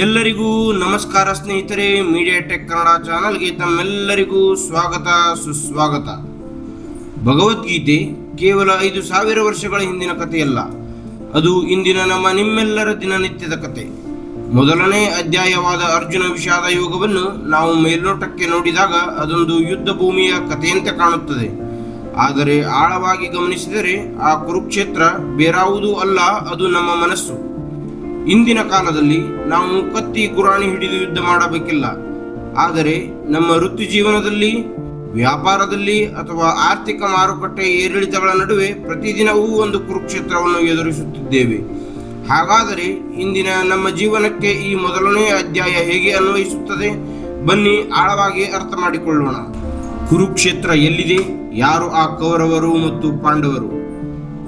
ಎಲ್ಲರಿಗೂ ನಮಸ್ಕಾರ ಸ್ನೇಹಿತರೆ, ಮೀಡಿಯಾ ಟೆಕ್ ಕನ್ನಡ ಚಾನಲ್ಗೆ ತಮ್ಮೆಲ್ಲರಿಗೂ ಸ್ವಾಗತ ಸುಸ್ವಾಗತ. ಭಗವದ್ಗೀತೆ ಕೇವಲ 5000 ವರ್ಷಗಳ ಹಿಂದಿನ ಕಥೆಯಲ್ಲ, ಅದು ಇಂದಿನ ನಿಮ್ಮೆಲ್ಲರ ದಿನನಿತ್ಯದ ಕತೆ. ಮೊದಲನೇ ಅಧ್ಯಾಯವಾದ ಅರ್ಜುನ ವಿಷಾದ ಯೋಗವನ್ನು ನಾವು ಮೇಲ್ನೋಟಕ್ಕೆ ನೋಡಿದಾಗ ಅದೊಂದು ಯುದ್ಧ ಭೂಮಿಯ ಕಥೆಯಂತೆ ಕಾಣುತ್ತದೆ. ಆದರೆ ಆಳವಾಗಿ ಗಮನಿಸಿದರೆ ಆ ಕುರುಕ್ಷೇತ್ರ ಬೇರಾವುದೂ ಅಲ್ಲ, ಅದು ನಮ್ಮ ಮನಸ್ಸು. ಇಂದಿನ ಕಾಲದಲ್ಲಿ ನಾವು ಕತ್ತಿ ಗುರಾಣಿ ಹಿಡಿದು ಯುದ್ಧ ಮಾಡಬೇಕಿಲ್ಲ, ಆದರೆ ನಮ್ಮ ವೃತ್ತಿ ಜೀವನದಲ್ಲಿ, ವ್ಯಾಪಾರದಲ್ಲಿ ಅಥವಾ ಆರ್ಥಿಕ ಮಾರುಕಟ್ಟೆ ಏರಿಳಿತಗಳ ನಡುವೆ ಪ್ರತಿದಿನವೂ ಒಂದು ಕುರುಕ್ಷೇತ್ರವನ್ನು ಎದುರಿಸುತ್ತಿದ್ದೇವೆ. ಹಾಗಾದರೆ ಇಂದಿನ ನಮ್ಮ ಜೀವನಕ್ಕೆ ಈ ಮೊದಲನೇ ಅಧ್ಯಾಯ ಹೇಗೆ ಅನ್ವಯಿಸುತ್ತದೆ? ಬನ್ನಿ ಆಳವಾಗಿ ಅರ್ಥ ಮಾಡಿಕೊಳ್ಳೋಣ. ಕುರುಕ್ಷೇತ್ರ ಎಲ್ಲಿದೆ? ಯಾರು ಆ ಕೌರವರು ಮತ್ತು ಪಾಂಡವರು?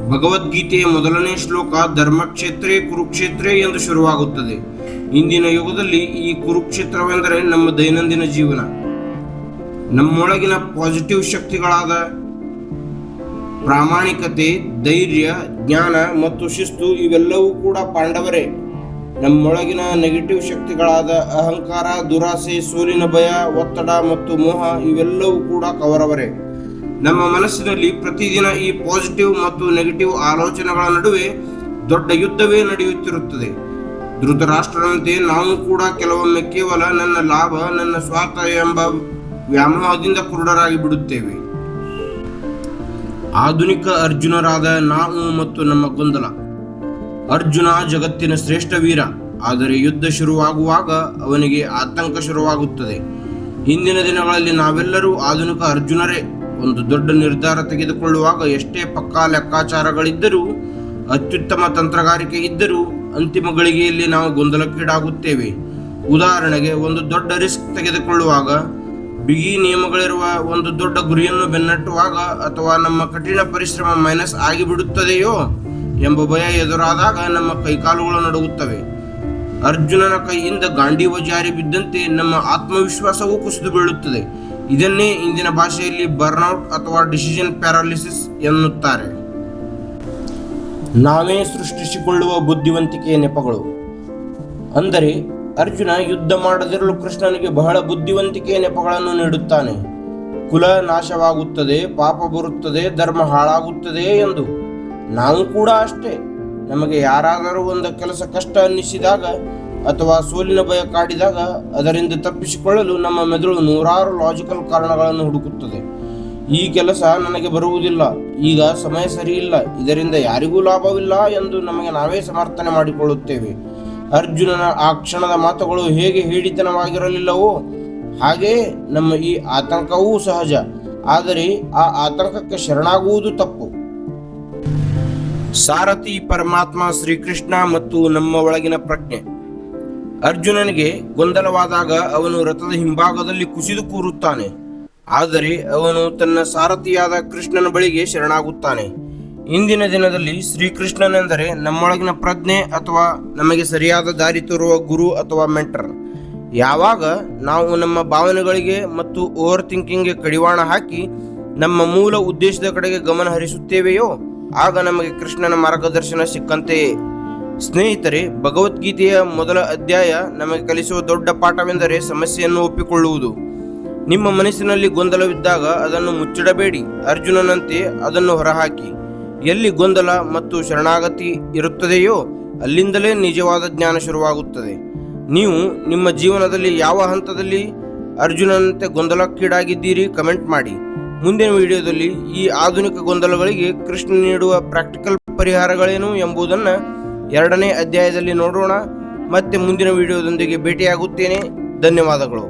ಭಗವದ್ಗೀತೆಯ ಮೊದಲನೇ ಶ್ಲೋಕ ಧರ್ಮಕ್ಷೇತ್ರೇ ಕುರುಕ್ಷೇತ್ರೇ ಎಂದು ಶುರುವಾಗುತ್ತದೆ. ಇಂದಿನ ಯುಗದಲ್ಲಿ ಈ ಕುರುಕ್ಷೇತ್ರವೆಂದರೆ ನಮ್ಮ ದೈನಂದಿನ ಜೀವನ. ನಮ್ಮೊಳಗಿನ ಪಾಸಿಟಿವ್ ಶಕ್ತಿಗಳಾದ ಪ್ರಾಮಾಣಿಕತೆ, ಧೈರ್ಯ, ಜ್ಞಾನ ಮತ್ತು ಶಿಸ್ತು ಇವೆಲ್ಲವೂ ಕೂಡ ಪಾಂಡವರೇ. ನಮ್ಮೊಳಗಿನ ನೆಗೆಟಿವ್ ಶಕ್ತಿಗಳಾದ ಅಹಂಕಾರ, ದುರಾಸೆ, ಸೋಲಿನ ಭಯ, ಒತ್ತಡ ಮತ್ತು ಮೋಹ ಇವೆಲ್ಲವೂ ಕೂಡ ಕೌರವರೇ. ನಮ್ಮ ಮನಸ್ಸಿನಲ್ಲಿ ಪ್ರತಿದಿನ ಈ ಪಾಸಿಟಿವ್ ಮತ್ತು ನೆಗೆಟಿವ್ ಆಲೋಚನೆಗಳ ನಡುವೆ ದೊಡ್ಡ ಯುದ್ಧವೇ ನಡೆಯುತ್ತಿರುತ್ತದೆ. ಧೃತರಾಷ್ಟ್ರನಂತೆ ನಾವು ಕೂಡ ಕೆಲವೊಮ್ಮೆ ಕೇವಲ ನನ್ನ ಲಾಭ, ನನ್ನ ಸ್ವಾರ್ಥ ಎಂಬ ವ್ಯಾಮೋಹದಿಂದ ಕುರುಡರಾಗಿ ಬಿಡುತ್ತೇವೆ. ಆಧುನಿಕ ಅರ್ಜುನರಾದ ನಾವು ಮತ್ತು ನಮ್ಮ ಗೊಂದಲ. ಅರ್ಜುನ ಜಗತ್ತಿನ ಶ್ರೇಷ್ಠ ವೀರ, ಆದರೆ ಯುದ್ಧ ಶುರುವಾಗುವಾಗ ಅವನಿಗೆ ಆತಂಕ ಶುರುವಾಗುತ್ತದೆ. ಹಿಂದಿನ ದಿನಗಳಲ್ಲಿ ನಾವೆಲ್ಲರೂ ಆಧುನಿಕ ಅರ್ಜುನರೇ. ಒಂದು ದೊಡ್ಡ ನಿರ್ಧಾರ ತೆಗೆದುಕೊಳ್ಳುವಾಗ ಎಷ್ಟೇ ಪಕ್ಕಾ ಲೆಕ್ಕಾಚಾರಗಳಿದ್ದರೂ, ಅತ್ಯುತ್ತಮ ತಂತ್ರಗಾರಿಕೆ ಇದ್ದರೂ ಅಂತಿಮ ಗಳಿಗೆಯಲ್ಲಿ ನಾವು ಗೊಂದಲಕ್ಕೀಡಾಗುತ್ತೇವೆ. ಉದಾಹರಣೆಗೆ, ಒಂದು ದೊಡ್ಡ ರಿಸ್ಕ್ ತೆಗೆದುಕೊಳ್ಳುವಾಗ, ಬಿಗಿ ನಿಯಮಗಳಿರುವ ಒಂದು ದೊಡ್ಡ ಗುರಿಯನ್ನು ಬೆನ್ನಟ್ಟುವಾಗ, ಅಥವಾ ನಮ್ಮ ಕಠಿಣ ಪರಿಶ್ರಮ ಮೈನಸ್ ಆಗಿಬಿಡುತ್ತದೆಯೋ ಎಂಬ ಭಯ ಎದುರಾದಾಗ ನಮ್ಮ ಕೈಕಾಲುಗಳು ನಡುಗುತ್ತವೆ. ಅರ್ಜುನನ ಕೈಯಿಂದ ಗಾಂಡೀವ ಜಾರಿ ಬಿದ್ದಂತೆ ನಮ್ಮ ಆತ್ಮವಿಶ್ವಾಸವೂ ಕುಸಿದು ಬೀಳುತ್ತದೆ. ಇದನ್ನೇ ಇಂದಿನ ಭಾಷೆಯಲ್ಲಿ ಬರ್ನ್ಔಟ್ ಅಥವಾ ಡಿಸಿಷನ್ ಪ್ಯಾರಾಲಿಸಿಸ್ ಎನ್ನುತ್ತಾರೆ. ನಾವೇ ಸೃಷ್ಟಿಸಿಕೊಳ್ಳುವ ಬುದ್ಧಿವಂತಿಕೆಯ ನೆಪಗಳು. ಅಂದರೆ ಅರ್ಜುನ ಯುದ್ಧ ಮಾಡದಿರಲು ಕೃಷ್ಣನಿಗೆ ಬಹಳ ಬುದ್ಧಿವಂತಿಕೆಯ ನೆಪಗಳನ್ನು ನೀಡುತ್ತಾನೆ. ಕುಲ ನಾಶವಾಗುತ್ತದೆ, ಪಾಪ ಬರುತ್ತದೆ, ಧರ್ಮ ಹಾಳಾಗುತ್ತದೆ ಎಂದು. ನಾವು ಕೂಡ ಅಷ್ಟೇ. ನಮಗೆ ಯಾರಾದರೂ ಒಂದು ಕೆಲಸ ಕಷ್ಟ ಅನ್ನಿಸಿದಾಗ ಅಥವಾ ಸೋಲಿನ ಭಯ ಕಾಡಿದಾಗ ಅದರಿಂದ ತಪ್ಪಿಸಿಕೊಳ್ಳಲು ನಮ್ಮ ಮೆದುಳು ನೂರಾರು ಲಾಜಿಕಲ್ ಕಾರಣಗಳನ್ನು ಹುಡುಕುತ್ತದೆ. ಈ ಕೆಲಸ ನನಗೆ ಬರುವುದಿಲ್ಲ, ಈಗ ಸಮಯ ಸರಿಯಿಲ್ಲ, ಇದರಿಂದ ಯಾರಿಗೂ ಲಾಭವಿಲ್ಲ ಎಂದು ನಮಗೆ ನಾವೇ ಸಮರ್ಥನೆ ಮಾಡಿಕೊಳ್ಳುತ್ತೇವೆ. ಅರ್ಜುನನ ಆ ಕ್ಷಣದ ಮಾತುಗಳು ಹೇಗೆ ಹೇಡಿತನವಾಗಿರಲಿಲ್ಲವೋ ಹಾಗೆಯೇ ನಮ್ಮ ಈ ಆತಂಕವೂ ಸಹಜ. ಆದರೆ ಆ ಆತಂಕಕ್ಕೆ ಶರಣಾಗುವುದು ತಪ್ಪು. ಸಾರಥಿ ಪರಮಾತ್ಮ ಶ್ರೀಕೃಷ್ಣ ಮತ್ತು ನಮ್ಮ ಒಳಗಿನ ಪ್ರಜ್ಞೆ. ಅರ್ಜುನನಿಗೆ ಗೊಂದಲವಾದಾಗ ಅವನು ರಥದ ಹಿಂಭಾಗದಲ್ಲಿ ಕುಸಿದು ಕೂರುತ್ತಾನೆ, ಆದರೆ ಅವನು ತನ್ನ ಸಾರಥಿಯಾದ ಕೃಷ್ಣನ ಬಳಿಗೆ ಶರಣಾಗುತ್ತಾನೆ. ಇಂದಿನ ದಿನದಲ್ಲಿ ಶ್ರೀಕೃಷ್ಣನೆಂದರೆ ನಮ್ಮೊಳಗಿನ ಪ್ರಜ್ಞೆ ಅಥವಾ ನಮಗೆ ಸರಿಯಾದ ದಾರಿ ತೋರುವ ಗುರು ಅಥವಾ ಮೆಂಟರ್. ಯಾವಾಗ ನಾವು ನಮ್ಮ ಭಾವನೆಗಳಿಗೆ ಮತ್ತು ಓವರ್ ಥಿಂಕಿಂಗ್ಗೆ ಕಡಿವಾಣ ಹಾಕಿ ನಮ್ಮ ಮೂಲ ಉದ್ದೇಶದ ಕಡೆಗೆ ಗಮನ ಹರಿಸುತ್ತೇವೆಯೋ ಆಗ ನಮಗೆ ಕೃಷ್ಣನ ಮಾರ್ಗದರ್ಶನ ಸಿಕ್ಕಂತೆಯೇ. ಸ್ನೇಹಿತರೆ, ಭಗವದ್ಗೀತೆಯ ಮೊದಲ ಅಧ್ಯಾಯ ನಮಗೆ ಕಲಿಸುವ ದೊಡ್ಡ ಪಾಠವೆಂದರೆ ಸಮಸ್ಯೆಯನ್ನು ಒಪ್ಪಿಕೊಳ್ಳುವುದು. ನಿಮ್ಮ ಮನಸ್ಸಿನಲ್ಲಿ ಗೊಂದಲವಿದ್ದಾಗ ಅದನ್ನು ಮುಚ್ಚಿಡಬೇಡಿ, ಅರ್ಜುನನಂತೆ ಅದನ್ನು ಹೊರಹಾಕಿ. ಎಲ್ಲಿ ಗೊಂದಲ ಮತ್ತು ಶರಣಾಗತಿ ಇರುತ್ತದೆಯೋ ಅಲ್ಲಿಂದಲೇ ನಿಜವಾದ ಜ್ಞಾನ ಶುರುವಾಗುತ್ತದೆ. ನೀವು ನಿಮ್ಮ ಜೀವನದಲ್ಲಿ ಯಾವ ಹಂತದಲ್ಲಿ ಅರ್ಜುನನಂತೆ ಗೊಂದಲಕ್ಕೀಡಾಗಿದ್ದೀರಿ? ಕಮೆಂಟ್ ಮಾಡಿ. ಮುಂದಿನ ವಿಡಿಯೋದಲ್ಲಿ ಈ ಆಧುನಿಕ ಗೊಂದಲಗಳಿಗೆ ಕೃಷ್ಣ ನೀಡುವ ಪ್ರಾಕ್ಟಿಕಲ್ ಪರಿಹಾರಗಳೇನು ಎಂಬುದನ್ನು 2ನೇ ಅಧ್ಯಾಯದಲ್ಲಿ ನೋಡೋಣ. ಮತ್ತೆ ಮುಂದಿನ ವಿಡಿಯೋದೊಂದಿಗೆ ಭೇಟಿಯಾಗುತ್ತೇನೆ. ಧನ್ಯವಾದಗಳು.